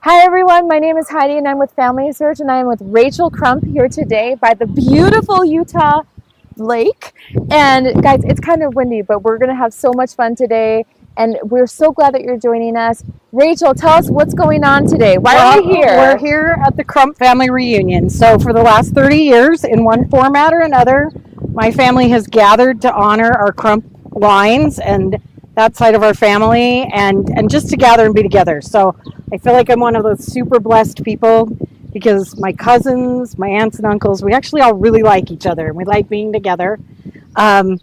Hi everyone, my name is Heidi and I'm with Family Search and I am with Rachel Crump here today by the beautiful Utah lake. And guys, it's kind of windy, but we're going to have so much fun today and we're so glad that you're joining us. Rachel, tell us what's going on today. Why are we here? We're here at the Crump family reunion. So for the last 30 years, in one format or another, my family has gathered to honor our Crump lines and that side of our family and just to gather and be together. So I feel like I'm one of those super blessed people because my cousins, my aunts and uncles, we actually all really like each other and we like being together. And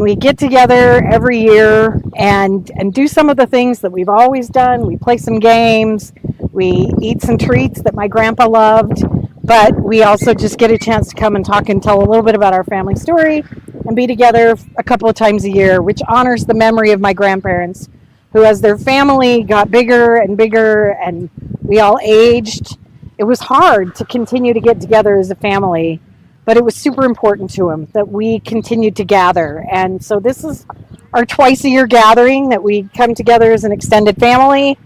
we get together every year and do some of the things that we've always done. We play some games, we eat some treats that my grandpa loved, but we also just get a chance to come and talk and tell a little bit about our family story and be together a couple of times a year, which honors the memory of my grandparents, who as their family got bigger and bigger and we all aged, it was hard to continue to get together as a family. But it was super important to him that we continued to gather. And so this is our twice a year gathering that we come together as an extended family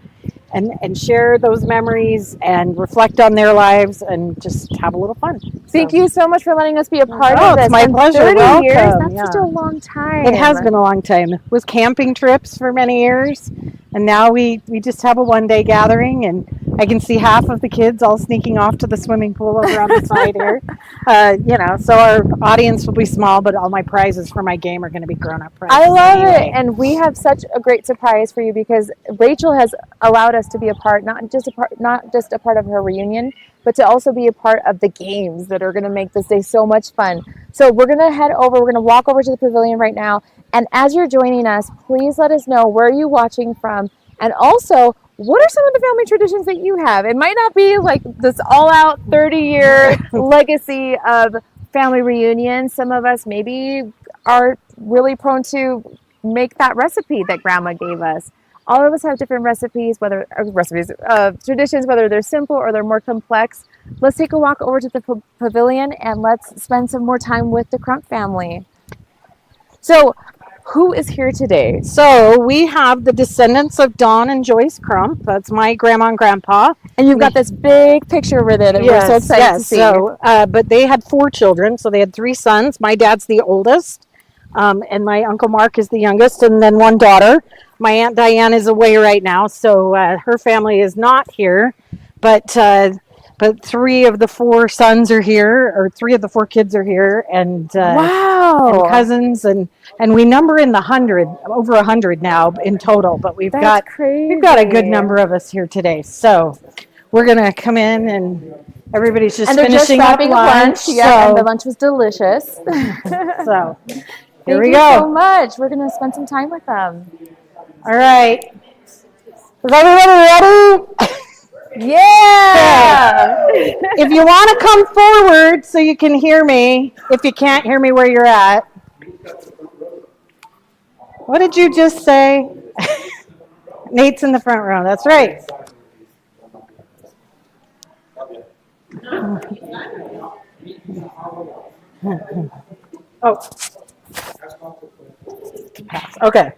and share those memories and reflect on their lives and just have a little fun. Thank you so much for letting us be a part of this. It's my pleasure. 30 Welcome. years, that's such a long time. It has been a long time. It was camping trips for many years. And now we just have a one-day gathering, and I can see half of the kids all sneaking off to the swimming pool over on the side here. So our audience will be small, but all my prizes for my game are going to be grown-up prizes. I love it, and we have such a great surprise for you because Rachel has allowed us to be a part, not just a part of her reunion, but to also be a part of the games that are going to make this day so much fun. So we're going to head over, we're going to walk over to the pavilion right now, and as you're joining us, please let us know where you're watching from, and also, what are some of the family traditions that you have? It might not be like this all-out 30-year legacy of family reunions. Some of us maybe are really prone to make that recipe that Grandma gave us. All of us have different traditions, whether they're simple or they're more complex. Let's take a walk over to the pavilion and let's spend some more time with the Crump family. So, who is here today? So we have the descendants of Don and Joyce Crump. That's my grandma and grandpa. And you've got this big picture with it, and we're so excited to see. So, but they had 4 children, so they had 3 sons. My dad's the oldest, and my Uncle Mark is the youngest, and then 1 daughter. My Aunt Diane is away right now, so her family is not here, but 3 of the 4 sons are here, or 3 of the 4 kids are here, and wow, and cousins, and we number in the 100, over 100 now in total. But we've got a good number of us here today. So we're gonna come in, and everybody's just finishing up lunch. Yeah, and the lunch was delicious. So here we go. Thank you so much. We're gonna spend some time with them. All right. Is everybody ready? Yeah! If you want to come forward so you can hear me, if you can't hear me where you're at. What did you just say? Nate's in the front row. That's right. Oh. Okay.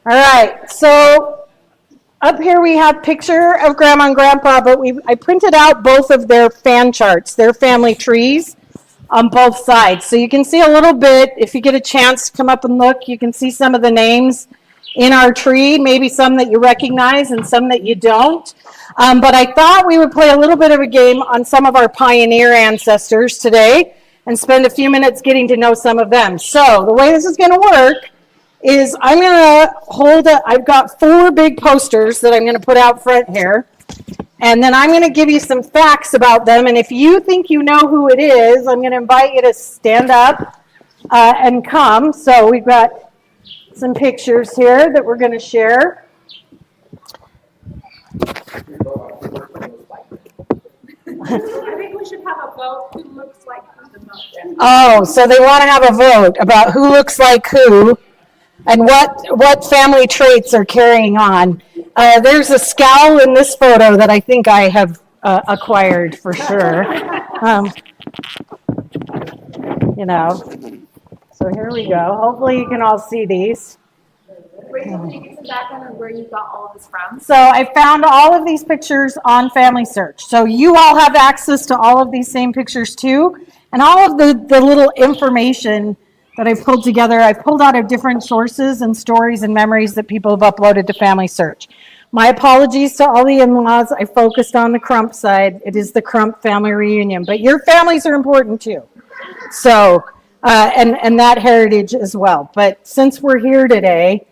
All right. So up here we have picture of Grandma and Grandpa, but I printed out both of their fan charts, their family trees on both sides. So you can see a little bit, if you get a chance to come up and look, you can see some of the names in our tree, maybe some that you recognize and some that you don't. But I thought we would play a little bit of a game on some of our pioneer ancestors today and spend a few minutes getting to know some of them. So the way this is going to work is I'm going to I've got 4 big posters that I'm going to put out front here. And then I'm going to give you some facts about them. And if you think you know who it is, I'm going to invite you to stand up and come. So we've got some pictures here that we're going to share. I think we should have a vote who looks like who the most. Oh, so they want to have a vote about who looks like who and what family traits are carrying on. There's a scowl in this photo that I think I have acquired for sure. So here we go. Hopefully you can all see these. Rachel, can you give some background on where you got all of this from? So I found all of these pictures on Family Search. So you all have access to all of these same pictures too. And all of the little information that I've pulled together, I've pulled out of different sources and stories and memories that people have uploaded to Family Search. My apologies to all the in-laws. I focused on the Crump side. It is the Crump family reunion, but your families are important too. So, and that heritage as well. But since we're here today,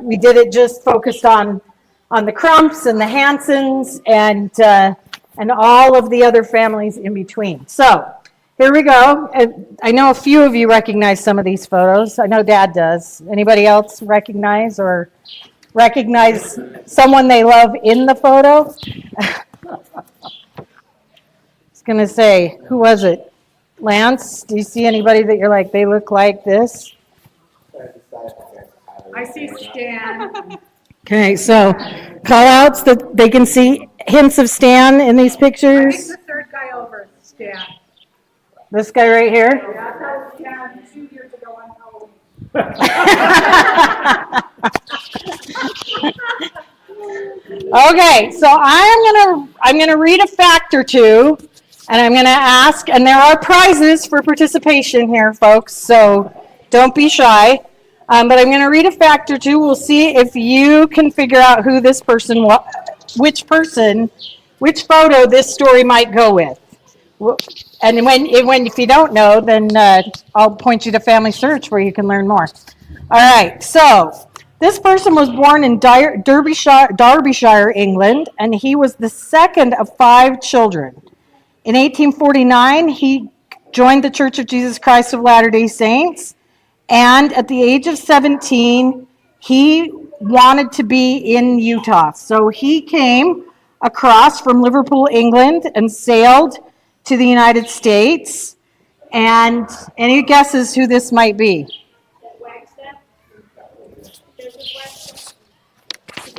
we did it just focused on the Crumps and the Hansons and all of the other families in between. So here we go. I know a few of you recognize some of these photos. I know Dad does. Anybody else recognize someone they love in the photo? I was going to say, who was it? Lance, do you see anybody that you're like, they look like this? I see Stan. Okay, so call outs that they can see hints of Stan in these I think pictures. the third guy over, Stan. This guy right here. Yeah, that was Stan 2 years ago on Halloween. Okay, so I'm gonna read a fact or two, and I'm gonna ask, and there are prizes for participation here, folks. So don't be shy. But I'm gonna read a fact or two. We'll see if you can figure out who this person was, which photo this story might go with. And when if you don't know, then I'll point you to Family Search where you can learn more. All right, so this person was born in Derbyshire, England, and he was the second of 5 children. In 1849, he joined the Church of Jesus Christ of Latter-day Saints, and at the age of 17, he wanted to be in Utah. So he came across from Liverpool, England, and sailed to the United States. And any guesses who this might be?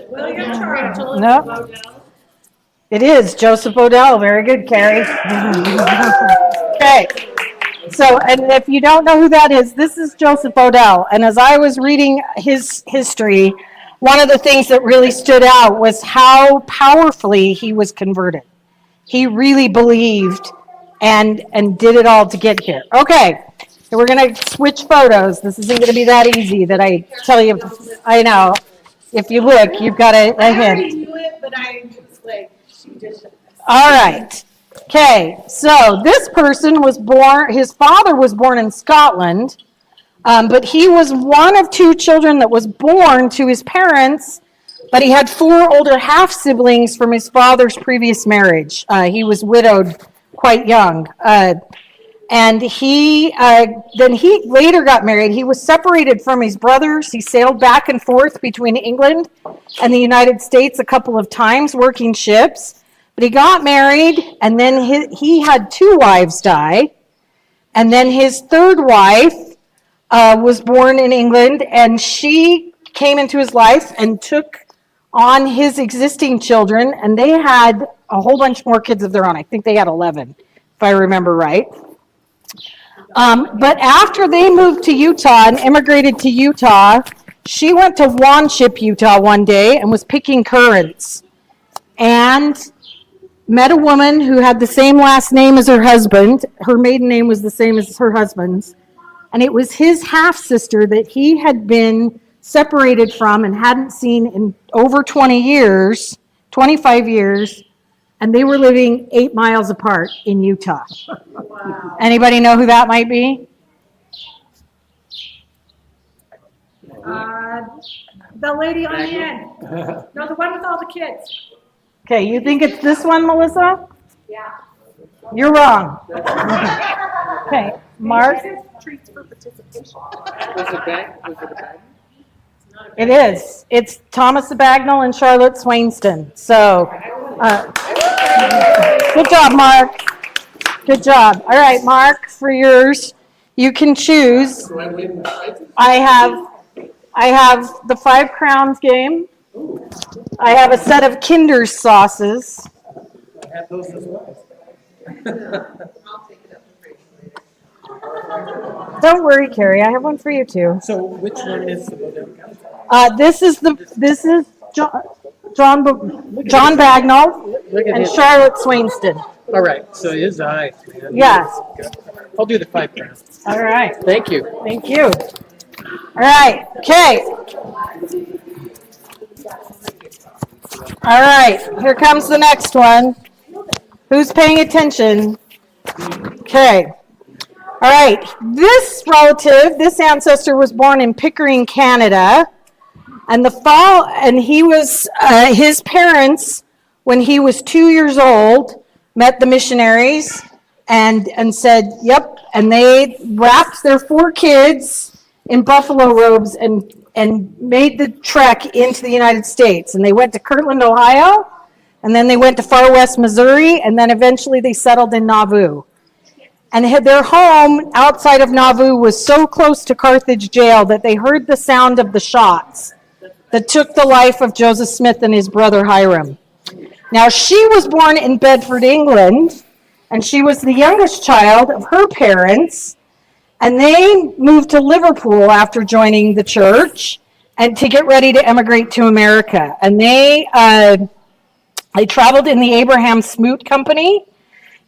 William Charles. No. It is Joseph Odell. Very good, Carrie. Okay. So, and if you don't know who that is, this is Joseph Odell. And as I was reading his history, one of the things that really stood out was how powerfully he was converted. He really believed and did it all to get here. Okay, so we're going to switch photos. This isn't going to be that easy that I tell you. I know. If you look, you've got a hint. I knew it, but I was like, she just. All right. Okay, so this person was born, his father was born in Scotland, but he was one of 2 children that was born to his parents, but he had 4 older half-siblings from his father's previous marriage. He was widowed quite young. And then he later got married. He was separated from his brothers. He sailed back and forth between England and the United States a couple of times, working ships. But he got married, and then he had 2 wives die. And then his 3rd wife was born in England, and she came into his life and took on his existing children, and they had a whole bunch more kids of their own. I think they had 11, if I remember right. But after they moved to Utah and immigrated to Utah, she went to Wanship, Utah one day and was picking currants and met a woman who had the same last name as her husband. Her maiden name was the same as her husband's. And it was his half-sister that he had been separated from and hadn't seen in over 20 years, 25 years, and they were living 8 miles apart in Utah. Wow. Anybody know who that might be? The lady on the end. No, the one with all the kids. Okay, you think it's this one, Melissa? Yeah. You're wrong. Okay, Mark? Treats for participation. Was it a bag? It is. It's Thomas Bagnall and Charlotte Swainston. So, good job, Mark. Good job. All right, Mark, for yours, you can choose. Do I win the prizes? I have the 5 Crowns game. I have a set of Kinder's sauces. I have those as well. Don't worry, Carrie. I have one for you too. So which one is the Bodega? This is John Bagnall Look at and his. Charlotte Swainston. All right, so his eyes, man. Yes. I'll do the 5 crowns. All right. Thank you. Thank you. All right. Okay. All right. Here comes the next one. Who's paying attention? Okay. All right. This relative, this ancestor was born in Pickering, Canada. And he was, his parents, when he was 2 years old, met the missionaries and said, yep. And they wrapped their 4 kids in buffalo robes and made the trek into the United States. And they went to Kirtland, Ohio, and then they went to Far West, Missouri, and then eventually they settled in Nauvoo. And their home outside of Nauvoo was so close to Carthage jail that they heard the sound of the shots that took the life of Joseph Smith and his brother Hiram. Now, she was born in Bedford, England, and she was the youngest child of her parents, and they moved to Liverpool after joining the church and to get ready to emigrate to America. And they traveled in the Abraham Smoot Company,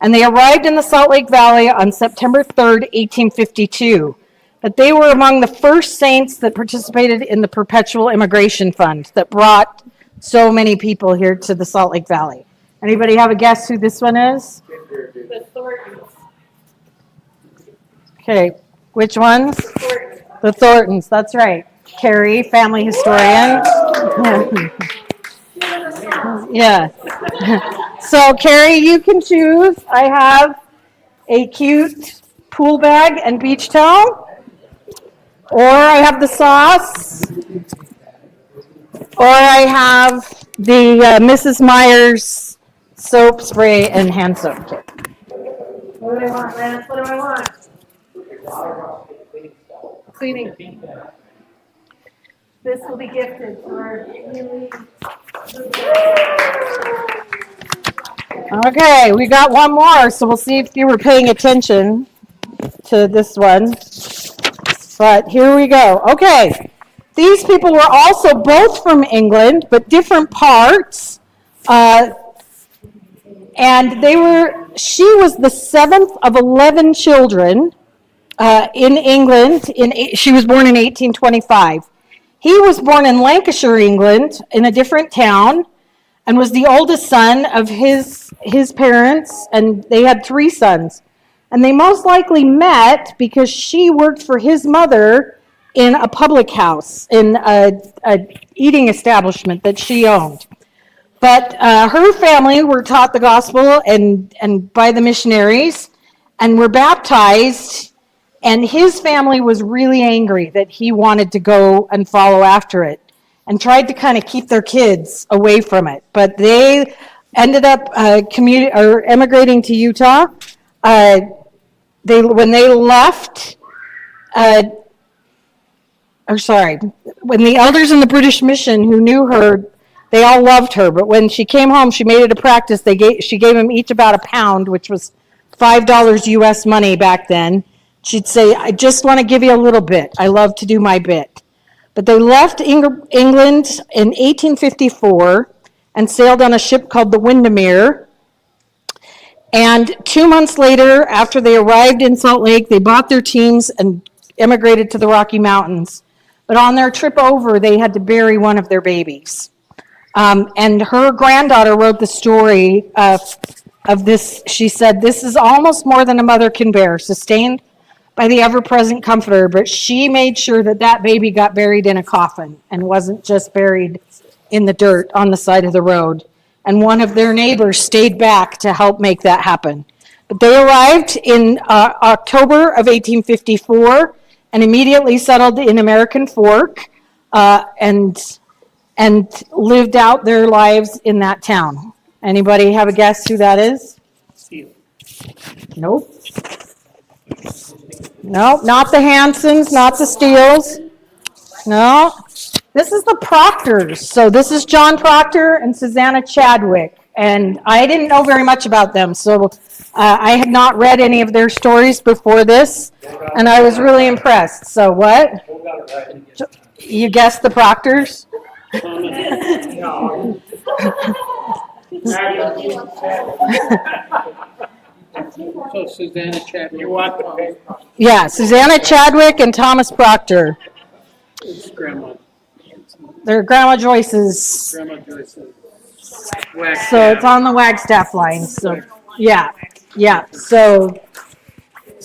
and they arrived in the Salt Lake Valley on September 3rd, 1852. But they were among the first saints that participated in the Perpetual Immigration Fund that brought so many people here to the Salt Lake Valley. Anybody have a guess who this one is? The Thorntons. Okay, which ones? The Thorntons, that's right. Carrie, family historian. Yeah. So, Carrie, you can choose. I have a cute pool bag and beach towel, or I have the sauce, or I have the Mrs. Myers soap spray and hand soap kit. What do I want, Lance? What do I want? Cleaning. This will be gifted for you. Okay, we got one more, so we'll see if you were paying attention to this one. But here we go. Okay, these people were also both from England, but different parts. And she was the 7th of 11 children in England. She was born in 1825. He was born in Lancashire, England, in a different town, and was the oldest son of his parents, and they had 3 sons. And they most likely met because she worked for his mother in a public house, in a eating establishment that she owned. But her family were taught the gospel and by the missionaries and were baptized. And his family was really angry that he wanted to go and follow after it and tried to kind of keep their kids away from it. But they ended up emigrating to Utah. When the elders in the British mission who knew her, they all loved her. But when she came home, she made it a practice. She gave them each about £1, which was $5 US money back then. She'd say, I just want to give you a little bit. I love to do my bit. But they left England in 1854 and sailed on a ship called the Windermere. And 2 months later, after they arrived in Salt Lake, they bought their teams and immigrated to the Rocky Mountains. But on their trip over, they had to bury one of their babies. And her granddaughter wrote the story of this. She said, this is almost more than a mother can bear, sustained by the ever-present comforter, but she made sure that baby got buried in a coffin and wasn't just buried in the dirt on the side of the road. And one of their neighbors stayed back to help make that happen. But they arrived in October of 1854 and immediately settled in American Fork and lived out their lives in that town. Anybody have a guess who that is? Nope. No, not the Hansons, not the Steeles. No. This is the Proctors. So this is John Proctor and Susanna Chadwick. And I didn't know very much about them, so I had not read any of their stories before this, and I was really impressed. So what? You guessed the Proctors? So Susanna Chadwick. You want the Yeah, Susanna Chadwick and Thomas Proctor. It's Grandma. They're Grandma Joyce's. Grandma Joyce's. So it's on the Wagstaff line. So yeah. But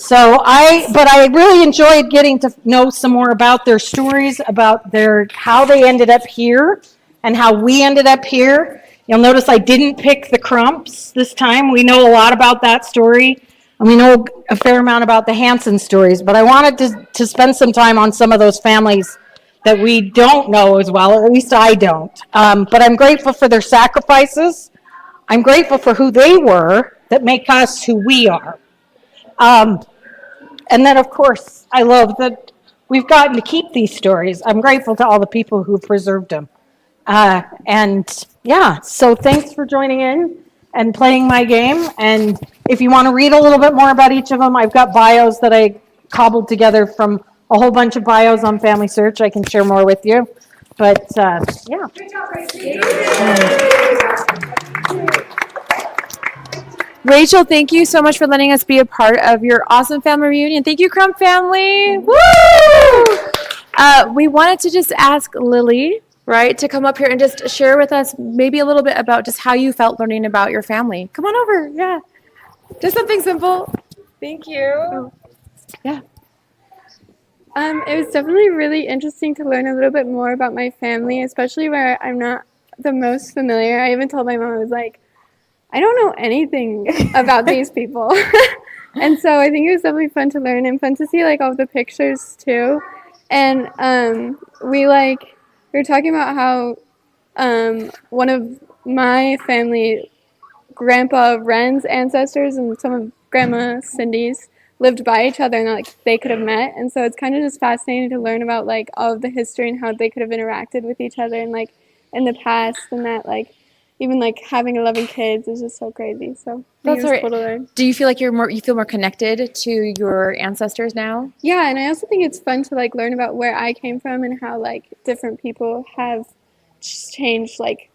I really enjoyed getting to know some more about their stories, about how they ended up here, and how we ended up here. You'll notice I didn't pick the Crumps this time. We know a lot about that story, and we know a fair amount about the Hansen stories. But I wanted to spend some time on some of those families that we don't know as well, or at least I don't. But I'm grateful for their sacrifices. I'm grateful for who they were that make us who we are. And then, of course, I love that we've gotten to keep these stories. I'm grateful to all the people who preserved them. So thanks for joining in and playing my game. And if you want to read a little bit more about each of them, I've got bios that I cobbled together from a whole bunch of bios on Family Search. I can share more with you. But, yeah. Rachel, thank you so much for letting us be a part of your awesome family reunion. Thank you, Crump family. Woo! We wanted to just ask Lily, right, to come up here and just share with us maybe a little bit about just how you felt learning about your family. Come on over. Yeah. Just something simple. Thank you. Yeah. It was definitely really interesting to learn a little bit more about my family, especially where I'm not the most familiar. I even told my mom, I was like, I don't know anything about these people. And so I think it was definitely fun to learn and fun to see like all the pictures too. And we were talking about how one of my family, Grandpa Ren's ancestors and some of Grandma Cindy's lived by each other and like they could have met. And so it's kind of just fascinating to learn about like all of the history and how they could have interacted with each other and like in the past, and that like even like having 11 kids is just so crazy. So That's right. Cool to learn. Do you feel like you feel more connected to your ancestors now? Yeah, and I also think it's fun to like learn about where I came from and how like different people have changed like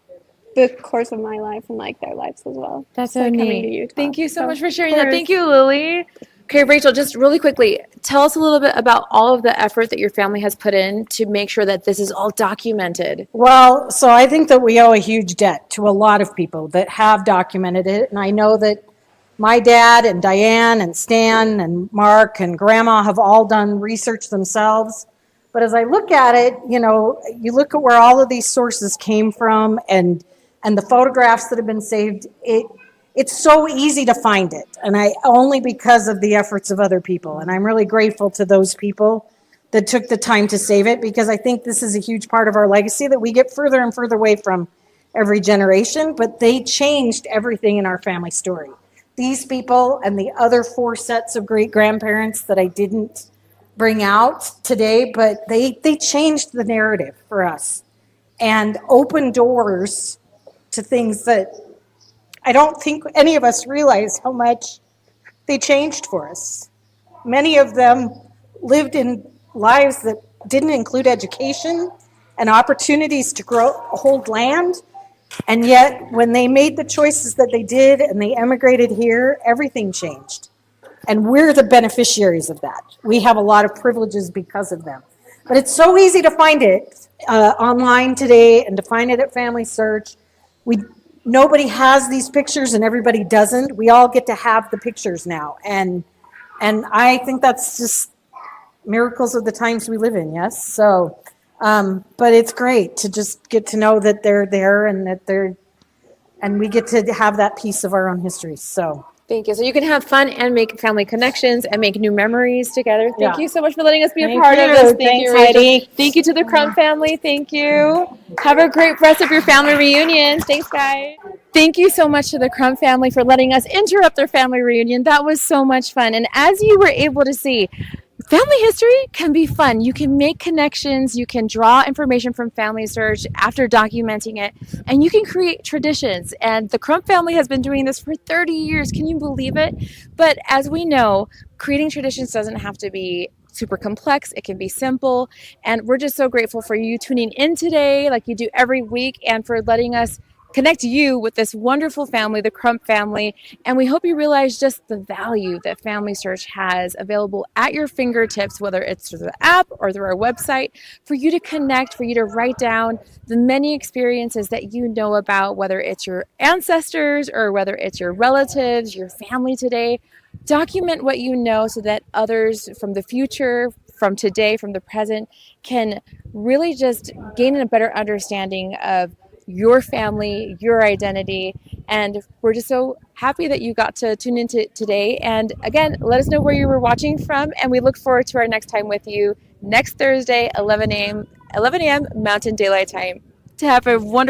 the course of my life and like their lives as well. That's so so coming neat. to Utah. Thank you so much for sharing of that. course. Thank you, Lily. Okay, Rachel, just really quickly, tell us a little bit about all of the effort that your family has put in to make sure that this is all documented. Well, so I think that we owe a huge debt to a lot of people that have documented it. And I know that my dad and Diane and Stan and Mark and Grandma have all done research themselves. But as I look at it, you look at where all of these sources came from and the photographs that have been saved, it's so easy to find it, and only because of the efforts of other people. And I'm really grateful to those people that took the time to save it, because I think this is a huge part of our legacy that we get further and further away from every generation, but they changed everything in our family story. These people and the other 4 sets of great-grandparents that I didn't bring out today, but they changed the narrative for us and opened doors to things that I don't think any of us realize how much they changed for us. Many of them lived in lives that didn't include education and opportunities to hold land. And yet, when they made the choices that they did and they emigrated here, everything changed. And we're the beneficiaries of that. We have a lot of privileges because of them. But it's so easy to find it online today and to find it at Family Search. Nobody has these pictures and everybody doesn't. We all get to have the pictures now. And I think that's just miracles of the times we live in, yes? So, but it's great to just get to know that they're there and and we get to have that piece of our own history, so. Thank you. So you can have fun and make family connections and make new memories together. Thank Yeah. you so much for letting us be a Thank part of you. this. Thank Thanks, you, Rachel. Heidi. Thank you to the Crump family. Thank you. Have a great rest of your family reunion. Thanks, guys. Thank you so much to the Crump family for letting us interrupt their family reunion. That was so much fun. And as you were able to see, Family history can be fun. You can make connections, you can draw information from Family Search after documenting it, and you can create traditions. And the Crump family has been doing this for 30 years. Can you believe it? But as we know, creating traditions doesn't have to be super complex. It can be simple. And we're just so grateful for you tuning in today, like you do every week, and for letting us connect you with this wonderful family, the Crump family. And we hope you realize just the value that Family Search has available at your fingertips, whether it's through the app or through our website, for you to connect, for you to write down the many experiences that you know about, whether it's your ancestors or whether it's your relatives, your family today. Document what you know so that others from the future, from today, from the present, can really just gain a better understanding of your family, your identity. And we're just so happy that you got to tune into today. And again, let us know where you were watching from. And we look forward to our next time with you next Thursday, 11 a.m. Mountain Daylight Time. To have a wonderful